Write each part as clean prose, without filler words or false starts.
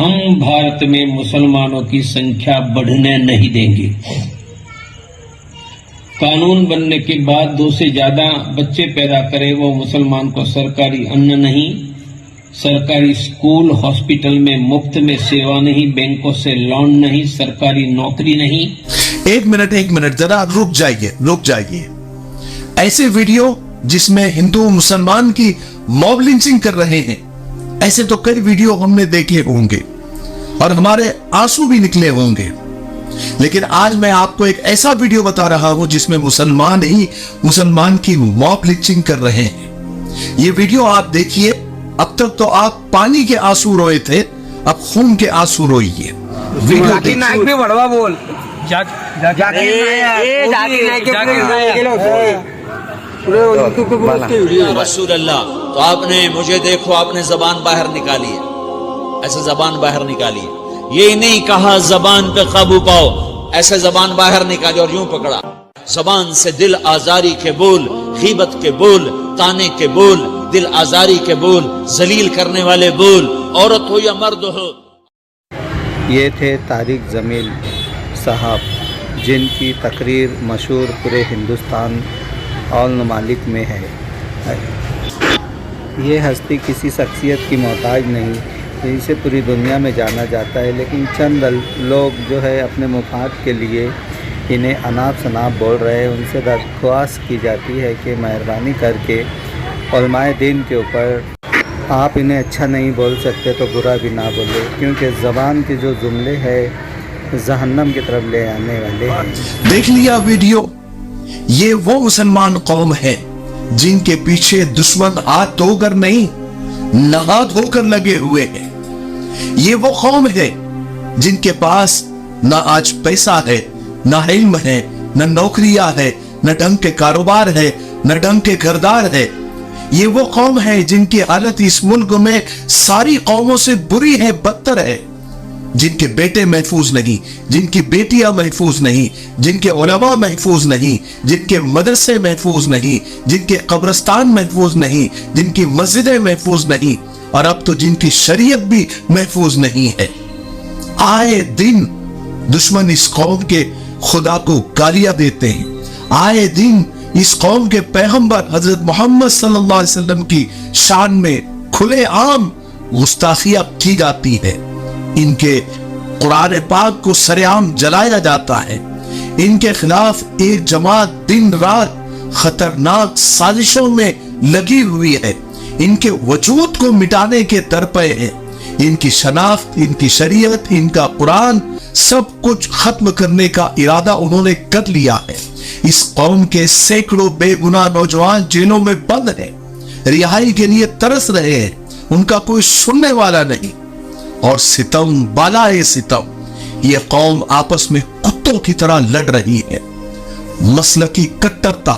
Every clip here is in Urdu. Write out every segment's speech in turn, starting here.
ہم بھارت میں مسلمانوں کی سنکھیا بڑھنے نہیں دیں گے۔ قانون بننے کے بعد 2 سے زیادہ بچے پیدا کرے وہ مسلمان کو سرکاری ان نہیں، سرکاری اسکول ہاسپٹل میں مفت میں سیوا نہیں، بینکوں سے لون نہیں، سرکاری نوکری نہیں۔ ایک منٹ ذرا رک جائیے۔ ایسے ویڈیو جس میں ہندو مسلمان کی موب لنچنگ کر رہے ہیں، ایسے تو کئی ویڈیو ہم نے دیکھے ہوں گے اور ہمارے آنسو بھی نکلے ہوں گے، لیکن آج میں آپ کو ایک ایسا ویڈیو بتا رہا ہوں جس میں مسلمان کی موب لنچنگ کر رہے ہیں۔ یہ ویڈیو آپ دیکھیے۔ اب تک تو آپ پانی کے آنسو روئے تھے، اب خون کے آنسو روئیے۔ ویڈیو رسول اللہ، تو آپ نے مجھے دیکھو، آپ نے زبان باہر نکالی ہے، ایسے زبان باہر نکالی ہے، یہ نہیں کہا زبان پہ قابو پاؤ، ایسے زبان باہر نکالی اور یوں پکڑا۔ زبان سے دل آزاری کے بول، غیبت کے بول، تانے کے بول، دل آزاری کے بول، ذلیل کرنے والے بول، عورت ہو یا مرد ہو۔ یہ تھے طارق جمیل صاحب، جن کی تقریر مشہور پورے ہندوستان اور ممالک میں ہے۔ یہ ہستی کسی شخصیت کی محتاج نہیں، اسے پوری دنیا میں جانا جاتا ہے، لیکن چند لوگ جو ہے اپنے مفاد کے لیے انہیں اناپ شناپ بول رہے ہیں۔ ان سے درخواست کی جاتی ہے کہ مہربانی کر کے علماء دین کے اوپر آپ انہیں اچھا نہیں بول سکتے تو برا بھی نہ بولے، کیونکہ زبان کے جو جملے ہیں جہنم کی طرف لے آنے والے ہیں۔ دیکھ لیا ویڈیو؟ یہ وہ مسلمان قوم ہے جن کے پیچھے دشمن ہاتھ دھو کر نہیں، نہا دھو کر لگے ہوئے ہیں۔ یہ وہ قوم ہے جن کے پاس نہ آج پیسہ ہے، نہ علم ہے، نہ نوکریاں ہے، نہ ڈھنگ کے کاروبار ہے، نہ ڈھنگ کے گھردار ہے۔ یہ وہ قوم ہے جن کی حالت اس ملک میں ساری قوموں سے بری ہے، بدتر ہے، جن کے بیٹے محفوظ نہیں، جن کی بیٹیاں محفوظ نہیں، جن کے علماء محفوظ نہیں، جن کے مدرسے محفوظ نہیں، جن کے قبرستان محفوظ نہیں، جن کی مسجدیں محفوظ نہیں، اور اب تو جن کی شریعت بھی محفوظ نہیں ہے۔ آئے دن دشمن اس قوم کے خدا کو گالیاں دیتے ہیں، آئے دن اس قوم کے پیغمبر حضرت محمد صلی اللہ علیہ وسلم کی شان میں کھلے عام گستاخیاں کی جاتی ہے، ان کے قرآن پاک کو سر عام جلایا جاتا ہے، ان کے خلاف ایک جماعت دن رات خطرناک سازشوں میں لگی ہوئی ہے، ان کے وجود کو مٹانے کے درپے ہیں، ان کی شناخت، ان کی شریعت، ان کا قرآن سب کچھ ختم کرنے کا ارادہ انہوں نے کر لیا ہے۔ اس قوم کے سینکڑوں بے گناہ نوجوان جیلوں میں بند ہیں، رہائی کے لیے ترس رہے ہیں، ان کا کوئی سننے والا نہیں، اور ستم بالائے ستم یہ قوم آپس میں کتوں کی طرح لڑ رہی ہے۔ مسلکی کٹرتا،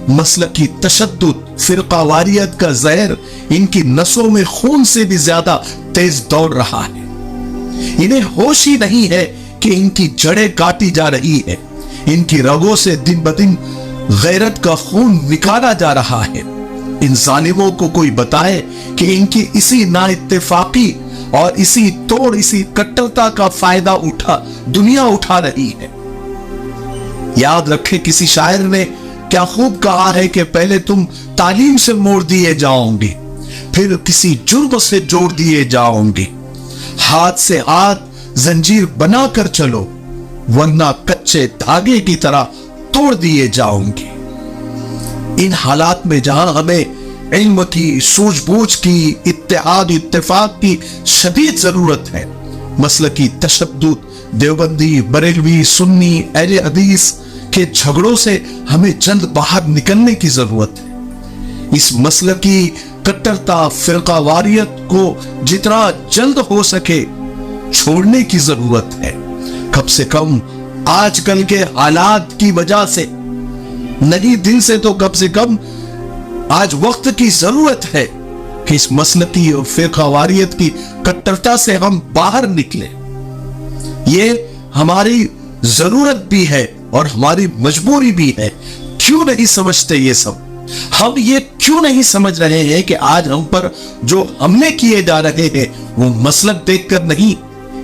مسلکی تشدد، فرقہ واریت کا زہر ان کی نسوں میں خون سے بھی زیادہ تیز دوڑ رہا ہے۔ انہیں ہوش ہی نہیں ہے کہ ان کی جڑیں کاٹی جا رہی ہے، ان کی رگوں سے دن بدن غیرت کا خون نکالا جا رہا ہے۔ ان ظالموں کو کوئی بتائے کہ ان کی اسی نا اتفاقی اور اسی توڑ، اسی کٹرتا کا فائدہ دنیا اٹھا رہی ہے۔ یاد رکھے، کسی شاعر نے کیا خوب کہا ہے کہ پہلے تم تعلیم سے موڑ دیے جاؤ گے، پھر کسی جرم سے جوڑ دیے جاؤ گے، ہاتھ سے ہاتھ زنجیر بنا کر چلو ورنہ کچے دھاگے کی طرح توڑ دیے جاؤ گے۔ ان حالات میں جہاں ہمیں علم کی، سوجھ بوجھ کی، اتحاد اتفاق کی شدید ضرورت ہے، مسلکی تشدد، دیوبندی، بریلوی، سنی، اہل حدیث کے جھگڑوں سے ہمیں جلد باہر نکلنے کی ضرورت ہے۔ اس مسلکی کٹرتا، فرقہ واریت کو جتنا جلد ہو سکے چھوڑنے کی ضرورت ہے۔ کم سے کم آج کل کے حالات کی وجہ سے نہیں، دن سے تو کم سے کم آج وقت کی ضرورت ہے کہ اس مسلکی اور فرقہ واریت کی کٹرتا سے ہم باہر نکلیں۔ یہ ہماری ضرورت بھی ہے اور ہماری مجبوری بھی ہے۔ کیوں نہیں سمجھتے یہ سب؟ ہم یہ کیوں نہیں سمجھ رہے ہیں کہ آج ہم پر جو حملے کیے جا رہے ہیں وہ مسلک دیکھ کر نہیں،